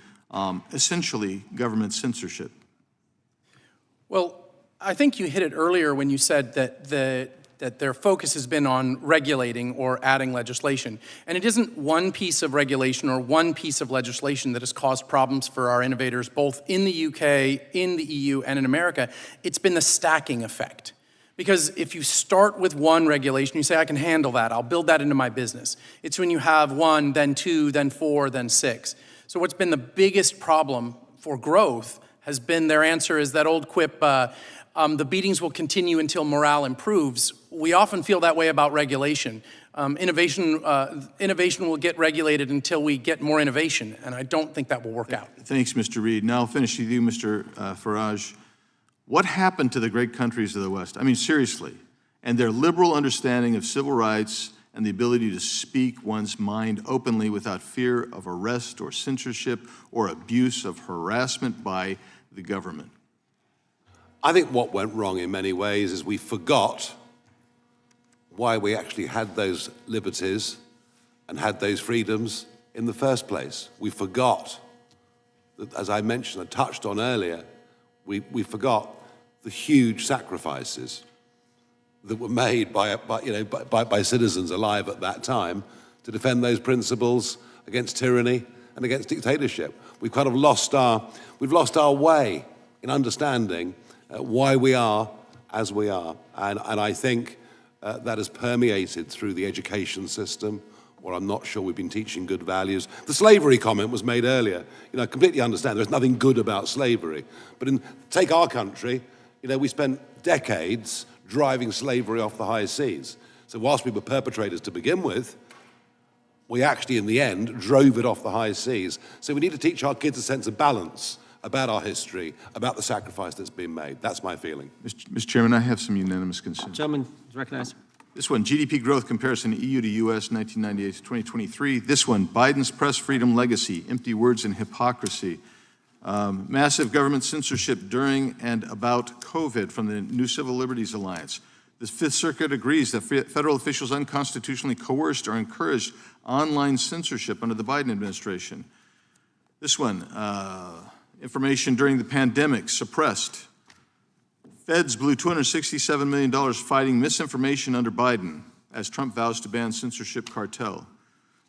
essentially government censorship. Well, I think you hit it earlier when you said that that their focus has been on regulating or adding legislation. And it isn't one piece of regulation or one piece of legislation that has caused problems for our innovators, both in the UK, in the EU, and in America. It's been the stacking effect. Because if you start with one regulation, you say, I can handle that, I'll build that into my business. It's when you have one, then two, then four, then six. So what's been the biggest problem for growth has been their answer is that old quip, the beatings will continue until morale improves. We often feel that way about regulation. Innovation will get regulated until we get more innovation, and I don't think that will work out. Thanks, Mr. Reed. Now I'll finish with you, Mr. Farage. What happened to the great countries of the West? I mean, seriously, and their liberal understanding of civil rights and the ability to speak one's mind openly without fear of arrest or censorship or abuse of harassment by the government? I think what went wrong in many ways is we forgot why we actually had those liberties and had those freedoms in the first place. We forgot that, as I mentioned, I touched on earlier, we forgot the huge sacrifices that were made by citizens alive at that time to defend those principles against tyranny and against dictatorship. We've kind of lost our way in understanding why we are as we are. And I think that has permeated through the education system, where I'm not sure we've been teaching good values. The slavery comment was made earlier. I completely understand there's nothing good about slavery. But take our country, we spent decades driving slavery off the high seas. So whilst we were perpetrators to begin with, we actually, in the end, drove it off the high seas. So we need to teach our kids a sense of balance about our history, about the sacrifice that's been made. That's my feeling. Mr. Chairman, I have some unanimous consent. Gentleman is recognized. This one, GDP growth comparison, EU to US, 1998 to 2023. This one, Biden's press freedom legacy, empty words and hypocrisy. Massive government censorship during and about COVID from the New Civil Liberties Alliance. The Fifth Circuit agrees that federal officials unconstitutionally coerced or encouraged online censorship under the Biden administration. This one, information during the pandemic suppressed. Feds blew $267 million fighting misinformation under Biden as Trump vows to ban censorship cartel.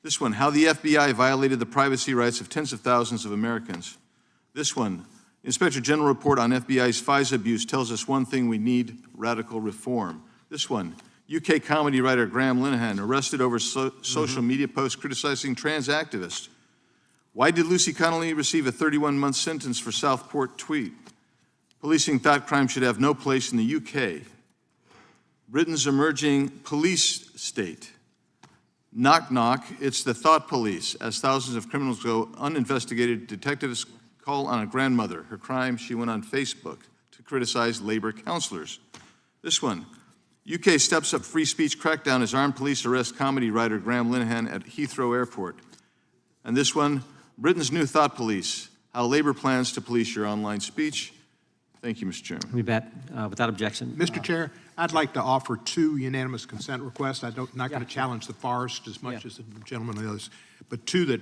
This one, how the FBI violated the privacy rights of tens of thousands of Americans. This one, Inspector General report on FBI's FISA abuse tells us one thing: we need radical reform. This one, UK comedy writer Graham Linehan arrested over social media posts criticizing trans activists. Why did Lucy Connolly receive a 31-month sentence for Southport tweet? Policing thought crime should have no place in the UK. Britain's emerging police state. Knock, knock, it's the thought police. As thousands of criminals go uninvestigated, detectives call on a grandmother. Her crime, she went on Facebook to criticize labor counselors. This one, UK steps up free speech crackdown as armed police arrest comedy writer Graham Linehan at Heathrow Airport. And this one, Britain's new thought police, how labor plans to police your online speech. Thank you, Mr. Chairman. You bet. Without objection. Mr. Chair, I'd like to offer two unanimous consent requests. I'm not going to challenge the farce as much as the gentleman and others, but two that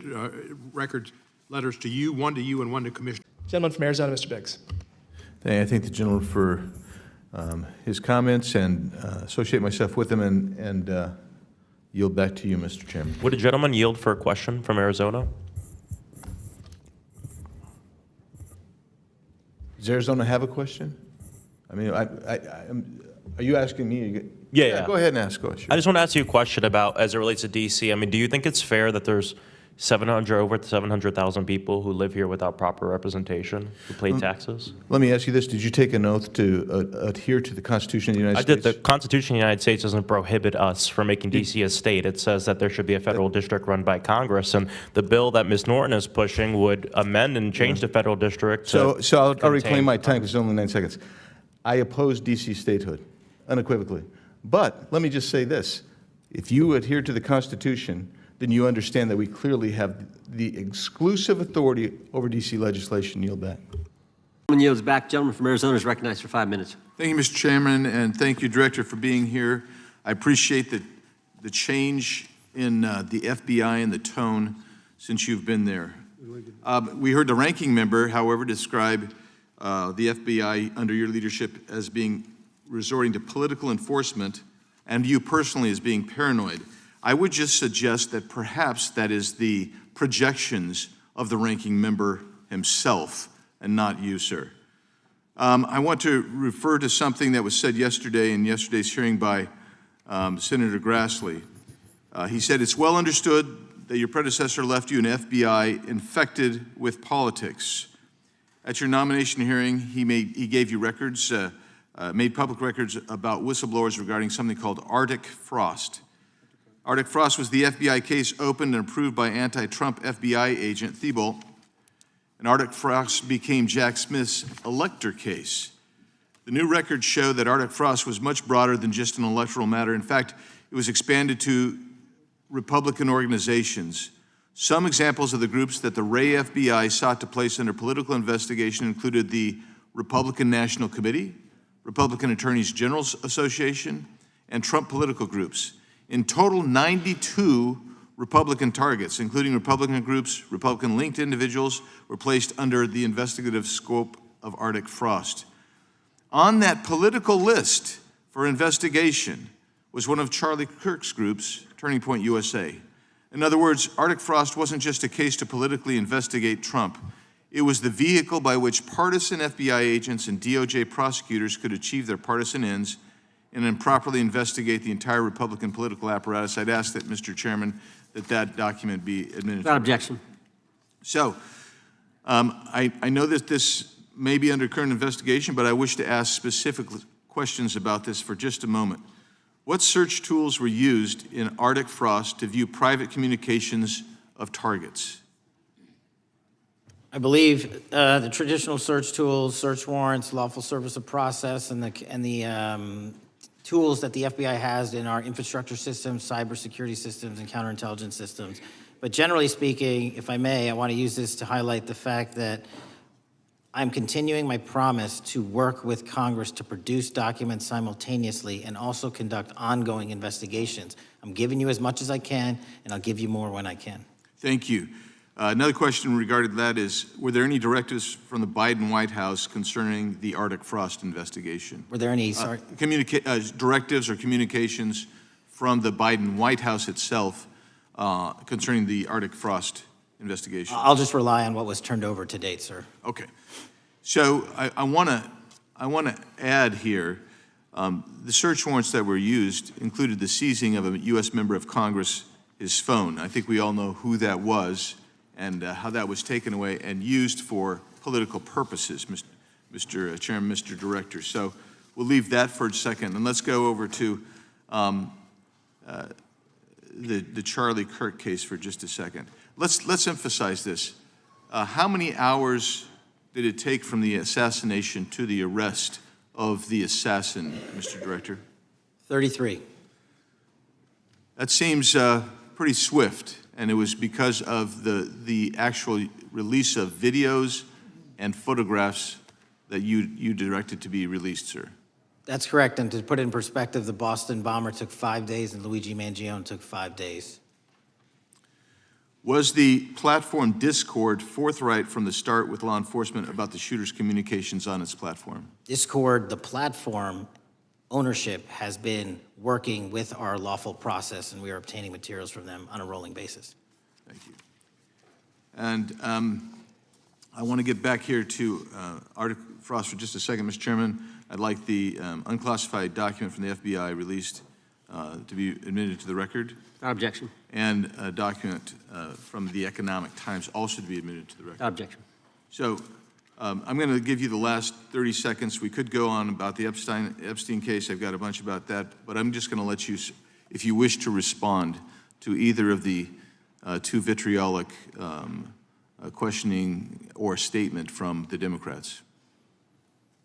record letters to you, one to you and one to Commissioner. Gentleman from Arizona, Mr. Biggs. I thank the gentleman for his comments and associate myself with him and yield back to you, Mr. Chairman. Would a gentleman yield for a question from Arizona? Does Arizona have a question? I mean, are you asking me? Yeah. Go ahead and ask. Go ahead. I just want to ask you a question about, as it relates to DC. I mean, do you think it's fair that there's over 700,000 people who live here without proper representation, who pay taxes? Let me ask you this. Did you take an oath to adhere to the Constitution of the United I States? did. The Constitution of the United States doesn't prohibit us from making DC a state. It says that there should be a federal district run by Congress, and the bill that Ms. Norton is pushing would amend and change the federal district. So I'll contain reclaim my time because it's only 9 seconds. I oppose DC statehood, unequivocally. But let me just say this. If you adhere to the Constitution, then you understand that we clearly have the exclusive authority over DC legislation. Yield back. Gentleman yields back. Gentleman from Arizona is recognized for 5 minutes. Thank you, Mr. Chairman, and thank you, Director, for being here. I appreciate the change in the FBI and the tone since you've been there. We heard the ranking member, however, describe the FBI under your leadership as being resorting to political enforcement, and you personally as being paranoid. I would just suggest that perhaps that is the projections of the ranking member himself and not you, sir. I want to refer to something that was said yesterday in yesterday's hearing by Senator Grassley. He said, it's well understood that your predecessor left you an FBI infected with politics. At your nomination hearing, he gave you records, made public records about whistleblowers regarding something called Arctic Frost. Arctic Frost was the FBI case opened and approved by anti-Trump FBI agent Thibault, and Arctic Frost became Jack Smith's elector case. The new records show that Arctic Frost was much broader than just an electoral matter. In fact, it was expanded to Republican organizations. Some examples of the groups that the Ray FBI sought to place under political investigation included the Republican National Committee, Republican Attorneys General's Association, and Trump political groups. In total, 92 Republican targets, including Republican groups, Republican-linked individuals, were placed under the investigative scope of Arctic Frost. On that political list for investigation was one of Charlie Kirk's groups, Turning Point USA. In other words, Arctic Frost wasn't just a case to politically investigate Trump. It was the vehicle by which partisan FBI agents and DOJ prosecutors could achieve their partisan ends and improperly investigate the entire Republican political apparatus. I'd ask that, Mr. Chairman, that document be administered. Without objection. So, I know that this may be under current investigation, but I wish to ask specific questions about this for just a moment. What search tools were used in Arctic Frost to view private communications of targets? I believe the traditional search tools, search warrants, lawful service of process, and the tools that the FBI has in our infrastructure systems, cybersecurity systems, and counterintelligence systems. But generally speaking, if I may, I want to use this to highlight the fact that I'm continuing my promise to work with Congress to produce documents simultaneously and also conduct ongoing investigations. I'm giving you as much as I can, and I'll give you more when I can. Thank you. Another question regarding that is, were there any directives from the Biden White House concerning the Arctic Frost investigation? Were there any, directives or communications from the Biden White House itself concerning the Arctic Frost investigation? I'll just rely on what was turned over to date, sir. Okay. So I want to add here, the search warrants that were used included the seizing of a U.S. member of Congress, his phone. I think we all know who that was and how that was taken away and used for political purposes, Mr. Chairman, Mr. Director. So we'll leave that for a second, and let's go over to the Charlie Kirk case for just a second. Let's emphasize this. How many hours did it take from the assassination to the arrest of the assassin, Mr. Director? 33. That seems pretty swift, and it was because of the actual release of videos and photographs that you directed to be released, sir. That's correct, and to put it in perspective, the Boston bomber took 5 days and Luigi Mangione took 5 days. Was the platform Discord forthright from the start with law enforcement about the shooter's communications on its platform? Discord, the platform ownership, has been working with our lawful process, and we are obtaining materials from them on a rolling basis. Thank you. And I want to get back here to Arctic Frost for just a second, Mr. Chairman. I'd like the unclassified document from the FBI released to be admitted to the record. Without objection. And a document from the Economic Times also to be admitted to the record. Without objection. So I'm going to give you the last 30 seconds. We could go on about the Epstein case. I've got a bunch about that, but I'm just going to let you, if you wish to respond to either of the two vitriolic questioning or statement from the Democrats.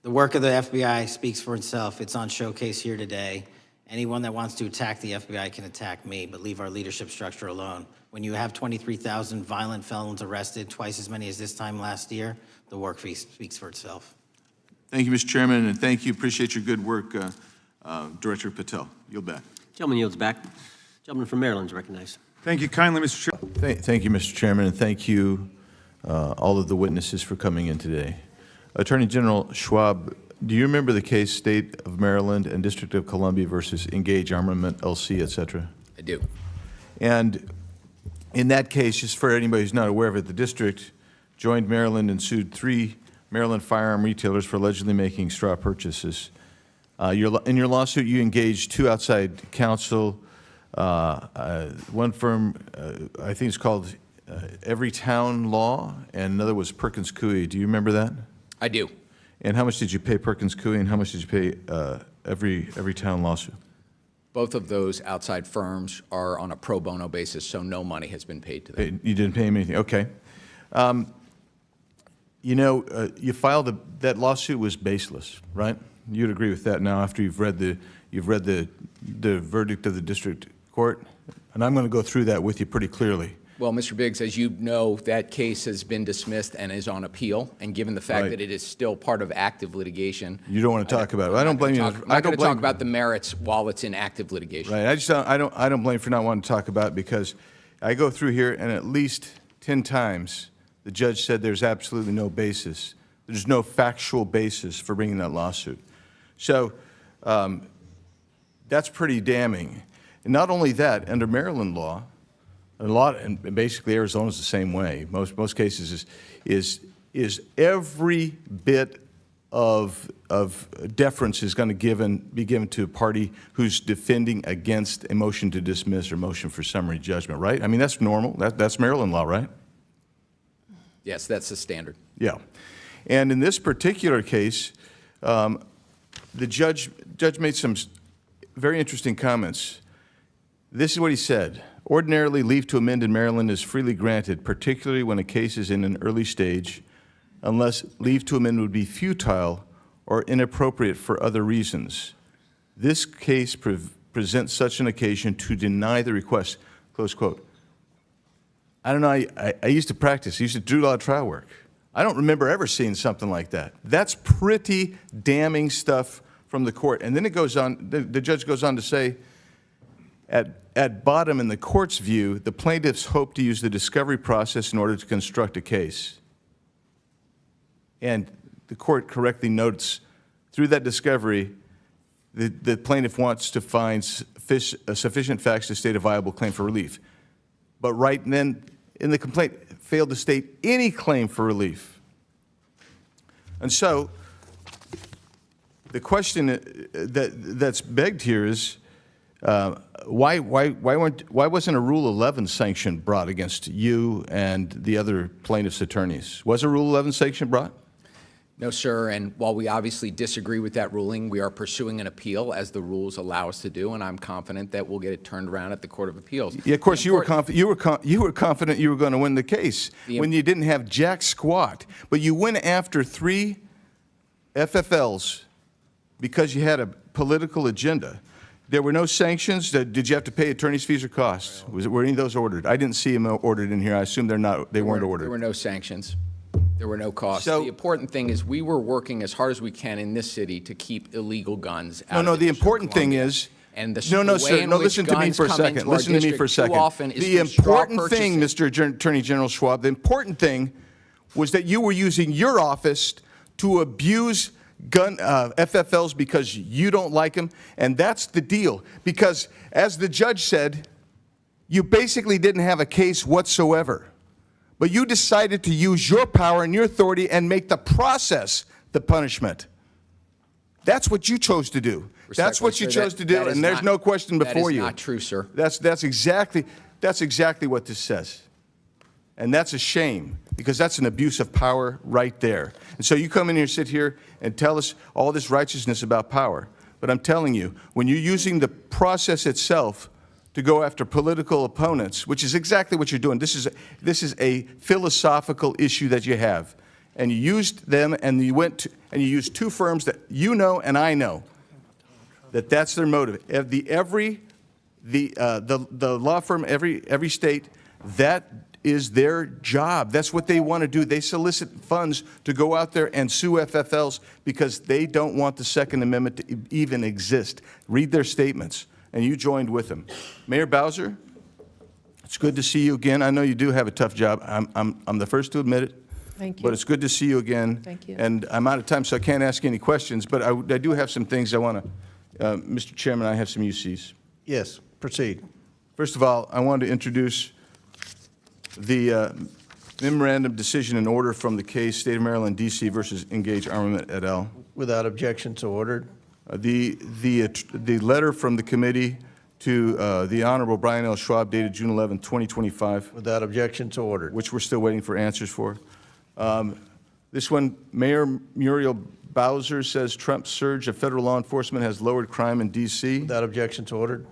The work of the FBI speaks for itself. It's on showcase here today. Anyone that wants to attack the FBI can attack me, but leave our leadership structure alone. When you have 23,000 violent felons arrested, twice as many as this time last year, the work speaks for itself. Thank you, Mr. Chairman, and thank you. Appreciate your good work, Director Patel. Yield back. Gentleman yields back. Gentleman from Maryland is recognized. Thank you kindly, Mr. Chairman. Thank you, Mr. Chairman, and thank you, all of the witnesses, for coming in today. Attorney General Schwab, do you remember the case State of Maryland and District of Columbia versus Engage Armament, LC, et cetera? I do. And in that case, just for anybody who's not aware of it, the district joined Maryland and sued 3 Maryland firearm retailers for allegedly making straw purchases. In your lawsuit, you engaged 2 outside counsel, one firm, I think it's called Every Town Law, and another was Perkins Coie. Do you remember that? I do. And how much did you pay Perkins Coie, and how much did you pay Every Town lawsuit? Both of those outside firms are on a pro bono basis, so no money has been paid to them. You didn't pay him anything. Okay. You know, you filed that lawsuit was baseless, right? You'd agree with that now after you've read the verdict of the district court, and I'm going to go through that with you pretty clearly. Well, Mr. Biggs, as you know, that case has been dismissed and is on appeal, and given the fact Right. that it is still part of active litigation. You don't want to talk about it. I don't blame you. I'm not going to talk about the merits while it's in active litigation. Right. I don't blame you for not wanting to talk about it, because I go through here and at least 10 times the judge said there's absolutely no basis. There's no factual basis for bringing that lawsuit. So that's pretty damning. And not only that, under Maryland law, and basically Arizona's the same way. Most cases is every bit of deference is going to be given to a party who's defending against a motion to dismiss or motion for summary judgment, right? I mean, that's normal. That's Maryland law, right? Yes, that's the standard. Yeah. And in this particular case, the judge made some very interesting comments. This is what he said. Ordinarily, leave to amend in Maryland is freely granted, particularly when a case is in an early stage, unless leave to amend would be futile or inappropriate for other reasons. This case presents such an occasion to deny the request, close quote. I don't know, I used to practice, I used to do a lot of trial work. I don't remember ever seeing something like that. That's pretty damning stuff from the court. And then it goes on, the judge goes on to say, at bottom, in the court's view, the plaintiffs hope to use the discovery process in order to construct a case. And the court correctly notes, through that discovery, the plaintiff wants to find sufficient facts to state a viable claim for relief. But right then, in the complaint, failed to state any claim for relief. And so, the question that's begged here is, why wasn't a Rule 11 sanction brought against you and the other plaintiffs' attorneys? Was a Rule 11 sanction brought? No, sir, and while we obviously disagree with that ruling, we are pursuing an appeal as the rules allow us to do, and I'm confident that we'll get it turned around at the Court of Appeals. Yeah, of course, you were confident you were going to win the case when you didn't have jack squat, but you went after 3 FFLs because you had a political agenda. There were no sanctions. Did you have to pay attorney's fees or costs? Were any of those ordered? I didn't see them ordered in here. I assume they weren't ordered. There were no sanctions. There were no costs. The important thing is we were working as hard as we can in this city to keep illegal guns out. No, the important thing is, and no, sir, listen to me for a second. Listen to me for a second. The important thing, Mr. Attorney General Schwab, the important thing was that you were using your office to abuse gun FFLs because you don't like them, and that's the deal. Because as the judge said, you basically didn't have a case whatsoever. But you decided to use your power and your authority and make the process the punishment. That's what you chose to do. That's what you Respectfully, chose sir, to do, that is and there's not- no question before you. That is not true, sir. That's exactly what this says. And that's a shame, because that's an abuse of power right there. And so you come in here, sit here, and tell us all this righteousness about power. But I'm telling you, when you're using the process itself to go after political opponents, which is exactly what you're doing. This is a philosophical issue that you have. And you used them, and you used two firms that you know and I know that that's their motive. The law firm, every state, that is their job. That's what they want to do. They solicit funds to go out there and sue FFLs because they don't want the Second Amendment to even exist. Read their statements, and you joined with them. Mayor Bowser, it's good to see you again. I know you do have a tough job. I'm the first to admit it. Thank you. But it's good to see you again. Thank you. And I'm out of time, so I can't ask any questions, but I do have some things I want to, Mr. Chairman, I have some UCs. Yes, proceed. First of all, I wanted to introduce the memorandum decision and order from the case State of Maryland, D.C. versus Engage Armament et al. Without objection, so ordered. The letter from the committee to the Honorable Brian L. Schwab dated June 11, 2025. Without objection, so ordered. Which we're still waiting for answers for. This one, Mayor Muriel Bowser says Trump's surge of federal law enforcement has lowered crime in D.C. Without objection, so ordered.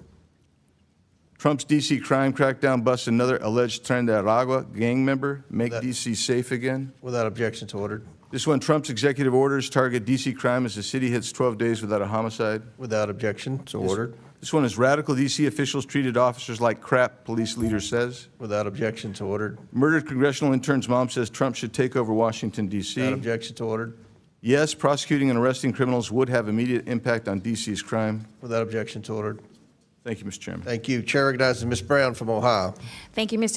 Trump's D.C. crime crackdown busts another alleged Trinidad gang member. Make D.C. safe again. Without objection, so ordered. This one, Trump's executive orders target D.C. crime as the city hits 12 days without a homicide. Without objection, so ordered. This one is radical D.C. officials treated officers like crap, police leader says. Without objection, so ordered. Murdered congressional intern's mom says Trump should take over Washington, D.C. Without objection, so ordered. Yes, prosecuting and arresting criminals would have immediate impact on D.C.'s crime. Without objection, so ordered. Thank you, Mr. Chairman. Thank you. Chair recognizes Ms. Brown from Ohio. Thank you, Mr.